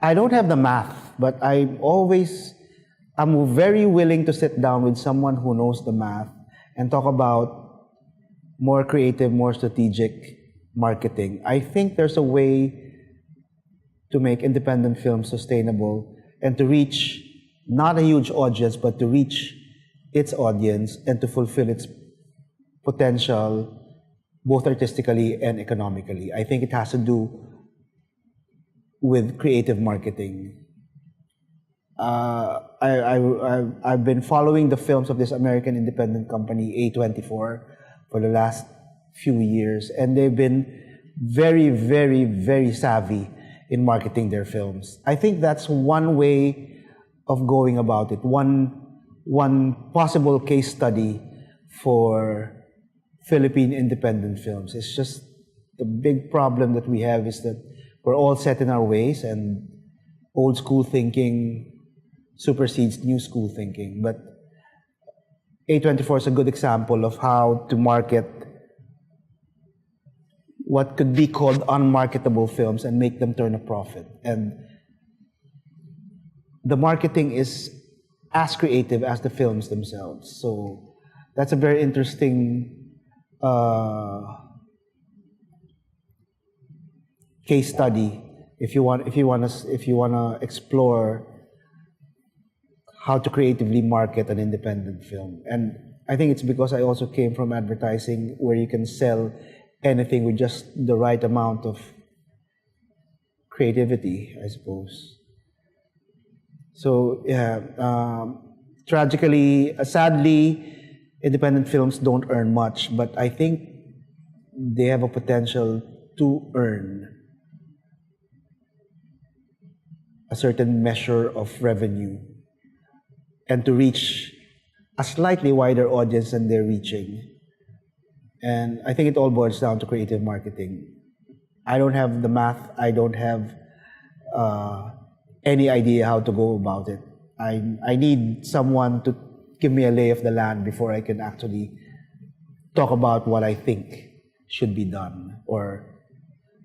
I don't have the math, but I'm very willing to sit down with someone who knows the math and talk about more creative, more strategic marketing. I think there's a way to make independent films sustainable and to reach not a huge audience, but to reach its audience and to fulfill its potential both artistically and economically. I think it has to do with creative marketing. I've been following the films of this American independent company, A24, for the last few years, and they've been very, very, very savvy in marketing their films. I think that's one way of going about it. One possible case study for Philippine independent films. It's just the big problem that we have is that we're all set in our ways and old school thinking supersedes new school thinking. But A24 is a good example of how to market what could be called unmarketable films and make them turn a profit. And the marketing is as creative as the films themselves. So that's a very interesting case study if you want to explore how to creatively market an independent film. And I think it's because I also came from advertising where you can sell anything with just the right amount of creativity, I suppose. So yeah, sadly, independent films don't earn much, but I think they have a potential to earn a certain measure of revenue and to reach a slightly wider audience than they're reaching. And I think it all boils down to creative marketing. I don't have the math. I don't have any idea how to go about it. I need someone to give me a lay of the land before I can actually talk about what I think should be done.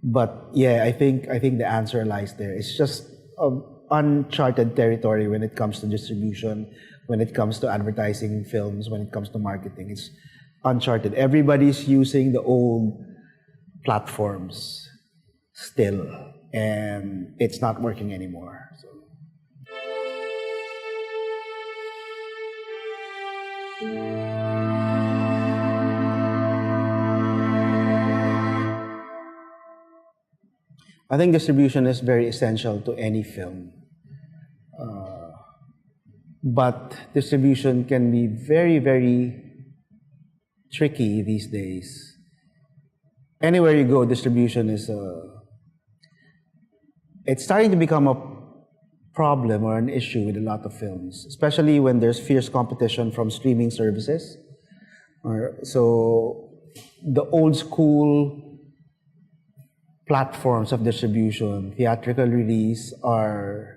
But yeah, I think the answer lies there. It's just uncharted territory when it comes to distribution, when it comes to advertising films, when it comes to marketing. It's uncharted. Everybody's using the old platforms still, and it's not working anymore. So. I think distribution is very essential to any film. But distribution can be very, very tricky these days. Anywhere you go, distribution is it's starting to become a problem or an issue with a lot of films, especially when there's fierce competition from streaming services. So the old school platforms of distribution, theatrical release, are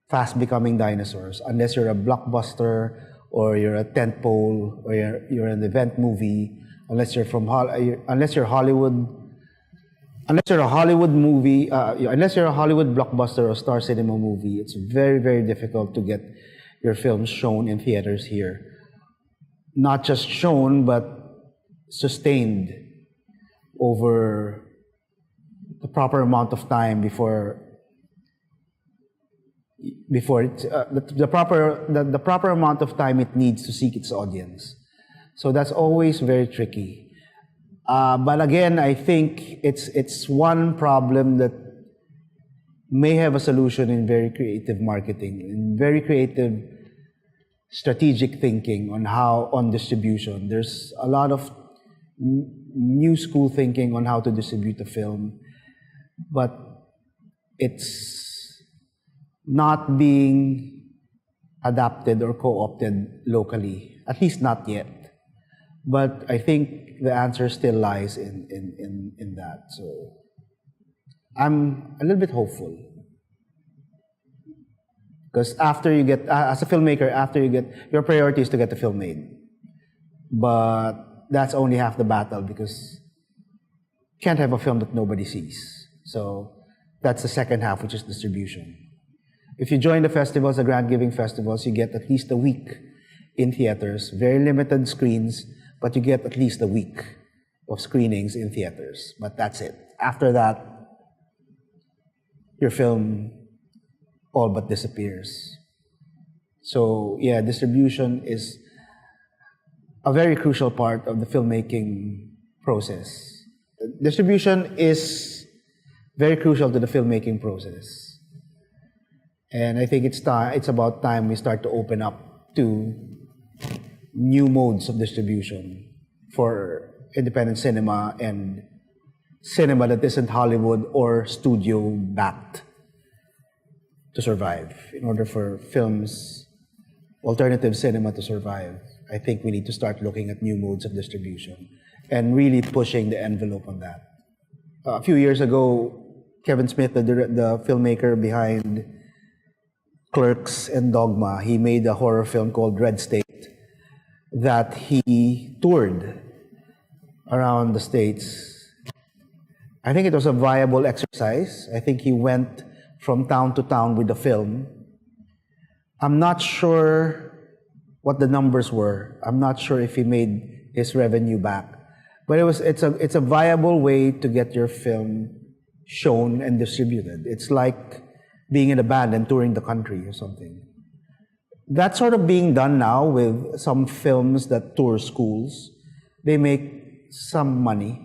fast becoming dinosaurs. Unless you're a blockbuster or you're a tentpole or you're an event movie, unless you're a Hollywood blockbuster or star cinema movie, it's very, very difficult to get your films shown in theaters here. Not just shown, but sustained over the proper amount of time before the proper amount of time it needs to seek its audience. So that's always very tricky. But again, I think it's one problem that may have a solution in very creative marketing, in very creative strategic thinking on distribution. There's a lot of new school thinking on how to distribute a film, but it's not being adapted or co-opted locally, at least not yet. But I think the answer still lies in that. So I'm a little bit hopeful. Because after you get, as a filmmaker, your priority is to get the film made. But that's only half the battle because you can't have a film that nobody sees. So that's the second half, which is distribution. If you join the festivals, the grant giving festivals, you get at least a week in theaters, very limited screens, but you get at least a week of screenings in theaters. But that's it. After that, your film all but disappears. So yeah, distribution is a very crucial part of the filmmaking process. Distribution is very crucial to the filmmaking process. And I think it's about time we start to open up to new modes of distribution for independent cinema and cinema that isn't Hollywood or studio backed to survive. In order for films, alternative cinema to survive, I think we need to start looking at new modes of distribution and really pushing the envelope on that. A few years ago, Kevin Smith, the filmmaker behind Clerks and Dogma, he made a horror film called Red State that he toured around the States. I think it was a viable exercise. I think he went from town to town with the film. I'm not sure what the numbers were. I'm not sure if he made his revenue back. But it's a viable way to get your film shown and distributed. It's like being in a band and touring the country or something. That's sort of being done now with some films that tour schools. They make some money,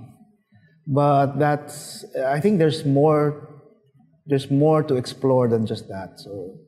but I think there's more to explore than just that. So